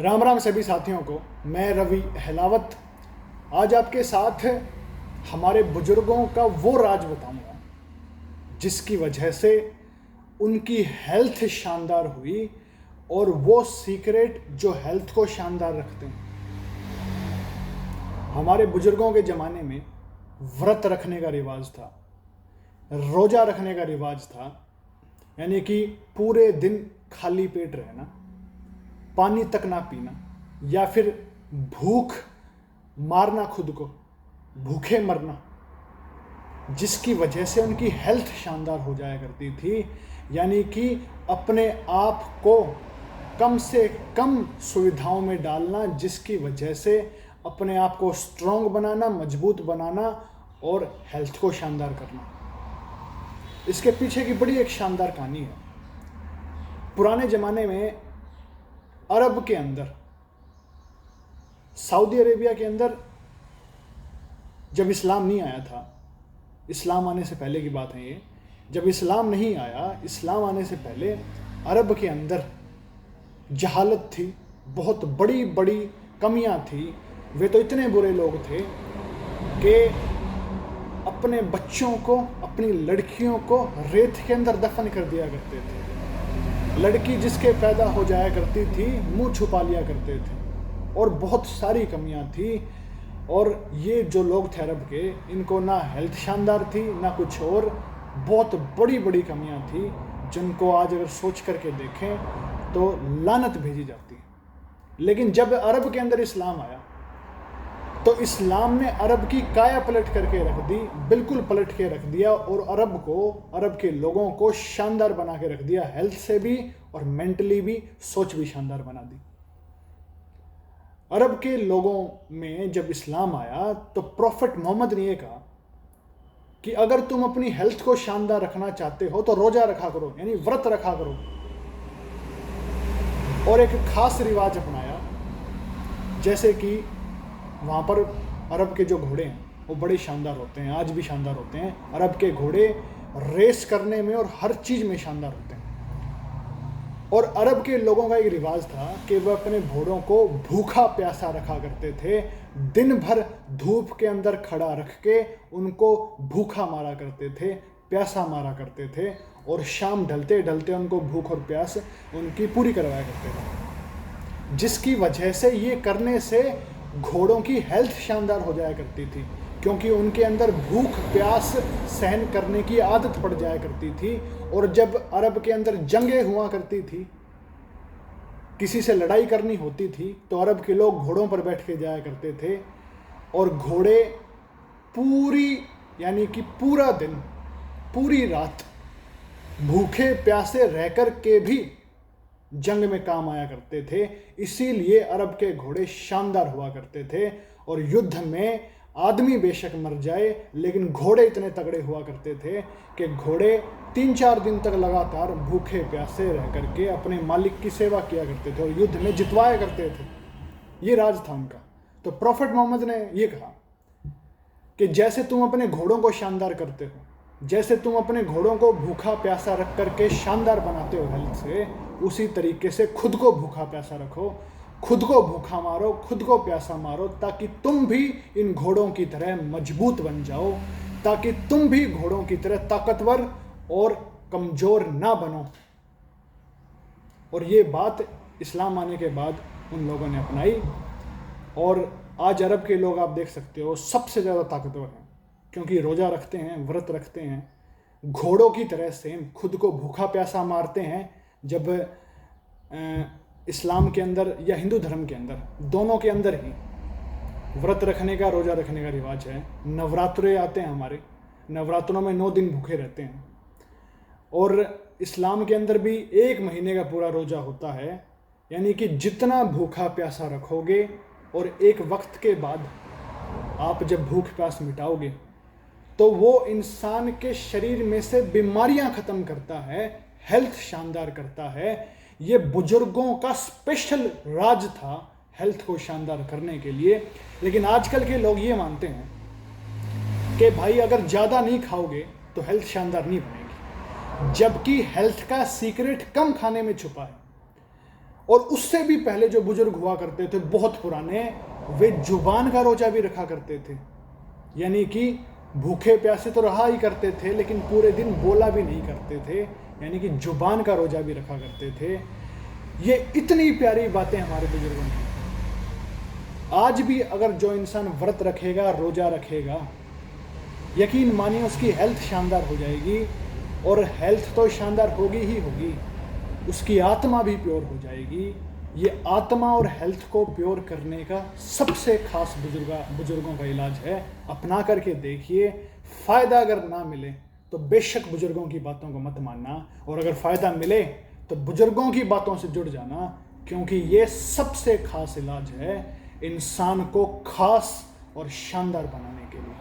राम राम सभी साथियों को। मैं रवि अहलावत आज आपके साथ हमारे बुजुर्गों का वो राज बताऊंगा जिसकी वजह से उनकी हेल्थ शानदार हुई और वो सीक्रेट जो हेल्थ को शानदार रखते हैं। हमारे बुजुर्गों के ज़माने में व्रत रखने का रिवाज था, रोज़ा रखने का रिवाज था, यानी कि पूरे दिन खाली पेट रहना, पानी तक ना पीना या फिर भूख मारना, खुद को भूखे मरना, जिसकी वजह से उनकी हेल्थ शानदार हो जाया करती थी। यानी कि अपने आप को कम से कम सुविधाओं में डालना, जिसकी वजह से अपने आप को स्ट्रॉन्ग बनाना, मजबूत बनाना और हेल्थ को शानदार करना। इसके पीछे की बड़ी एक शानदार कहानी है। पुराने ज़माने में अरब के अंदर, सऊदी अरेबिया के अंदर, जब इस्लाम नहीं आया था, इस्लाम आने से पहले की बात है ये, जब इस्लाम नहीं आया, इस्लाम आने से पहले अरब के अंदर जहालत थी, बहुत बड़ी बड़ी कमियां थी। वे तो इतने बुरे लोग थे कि अपने बच्चों को, अपनी लड़कियों को रेत के अंदर दफन कर दिया करते थे। लड़की जिसके पैदा हो जाया करती थी मुंह छुपा लिया करते थे, और बहुत सारी कमियां थी। और ये जो लोग थे अरब के, इनको ना हेल्थ शानदार थी ना कुछ और, बहुत बड़ी बड़ी कमियां थी जिनको आज अगर सोच करके देखें तो लानत भेजी जाती है। लेकिन जब अरब के अंदर इस्लाम आया तो इस्लाम ने अरब की काया पलट करके रख दी, बिल्कुल पलट के रख दिया, और अरब के लोगों को शानदार बना के रख दिया, हेल्थ से भी और मेंटली भी, सोच भी शानदार बना दी। अरब के लोगों में जब इस्लाम आया तो प्रॉफिट मोहम्मद ने ये कहा कि अगर तुम अपनी हेल्थ को शानदार रखना चाहते हो तो रोजा रखा करो, यानी व्रत रखा करो। और एक खास रिवाज अपनाया, जैसे कि वहाँ पर अरब के जो घोड़े हैं वो बड़े शानदार होते हैं, आज भी शानदार होते हैं। अरब के घोड़े रेस करने में और हर चीज़ में शानदार होते हैं। और अरब के लोगों का एक रिवाज था कि वह अपने घोड़ों को भूखा प्यासा रखा करते थे। दिन भर धूप के अंदर खड़ा रख के उनको भूखा मारा करते थे, प्यासा मारा करते थे, और शाम ढलते ढलते उनको भूख और प्यास उनकी पूरी करवाया करते थे। जिसकी वजह से ये करने से घोड़ों की हेल्थ शानदार हो जाया करती थी, क्योंकि उनके अंदर भूख प्यास सहन करने की आदत पड़ जाया करती थी। और जब अरब के अंदर जंगें हुआ करती थी, किसी से लड़ाई करनी होती थी, तो अरब के लोग घोड़ों पर बैठ के जाया करते थे, और घोड़े पूरी, यानी कि पूरा दिन, पूरी रात भूखे प्यासे रह कर के भी जंग में काम आया करते थे। इसीलिए अरब के घोड़े शानदार हुआ करते थे। और युद्ध में आदमी बेशक मर जाए, लेकिन घोड़े इतने तगड़े हुआ करते थे कि घोड़े 3-4 दिन तक लगातार भूखे प्यासे रह करके अपने मालिक की सेवा किया करते थे और युद्ध में जितवाया करते थे। ये राज था उनका। तो प्रॉफिट मोहम्मद ने ये कहा कि जैसे तुम अपने घोड़ों को शानदार करते हो, जैसे तुम अपने घोड़ों को भूखा प्यासा रख करके शानदार बनाते हो हेल्थ से, उसी तरीके से खुद को भूखा प्यासा रखो, खुद को भूखा मारो, खुद को प्यासा मारो, ताकि तुम भी इन घोड़ों की तरह मजबूत बन जाओ, ताकि तुम भी घोड़ों की तरह ताकतवर और कमज़ोर ना बनो। और ये बात इस्लाम आने के बाद उन लोगों ने अपनाई, और आज अरब के लोग आप देख सकते हो सबसे ज़्यादा ताकतवर हैं, क्योंकि रोज़ा रखते हैं, व्रत रखते हैं, घोड़ों की तरह सेम खुद को भूखा प्यासा मारते हैं। जब इस्लाम के अंदर या हिंदू धर्म के अंदर, दोनों के अंदर ही व्रत रखने का, रोज़ा रखने का रिवाज है। नवरात्रे आते हैं हमारे, नवरात्रों में 9 दिन भूखे रहते हैं। और इस्लाम के अंदर भी 1 महीने का पूरा रोज़ा होता है, यानी कि जितना भूखा प्यासा रखोगे और एक वक्त के बाद आप जब भूख प्यास मिटाओगे तो वो इंसान के शरीर में से बीमारियां ख़त्म करता है, हेल्थ शानदार करता है। ये बुजुर्गों का स्पेशल राज था हेल्थ को शानदार करने के लिए। लेकिन आजकल के लोग ये मानते हैं कि भाई अगर ज़्यादा नहीं खाओगे तो हेल्थ शानदार नहीं बनेगी, जबकि हेल्थ का सीक्रेट कम खाने में छुपा है। और उससे भी पहले जो बुजुर्ग हुआ करते थे बहुत पुराने, वे जुबान का रोजा भी रखा करते थे। यानी कि भूखे प्यासे तो रहा ही करते थे, लेकिन पूरे दिन बोला भी नहीं करते थे, यानी कि जुबान का रोजा भी रखा करते थे। ये इतनी प्यारी बातें हमारे बुजुर्गों की। आज भी अगर जो इंसान व्रत रखेगा, रोजा रखेगा, यकीन मानिए उसकी हेल्थ शानदार हो जाएगी, और हेल्थ तो शानदार होगी ही होगी, उसकी आत्मा भी प्योर हो जाएगी। ये आत्मा और हेल्थ को प्योर करने का सबसे खास बुजुर्गों का इलाज है। अपना करके देखिए, फ़ायदा अगर ना मिले तो बेशक बुजुर्गों की बातों को मत मानना, और अगर फ़ायदा मिले तो बुजुर्गों की बातों से जुड़ जाना, क्योंकि ये सबसे खास इलाज है इंसान को खास और शानदार बनाने के लिए।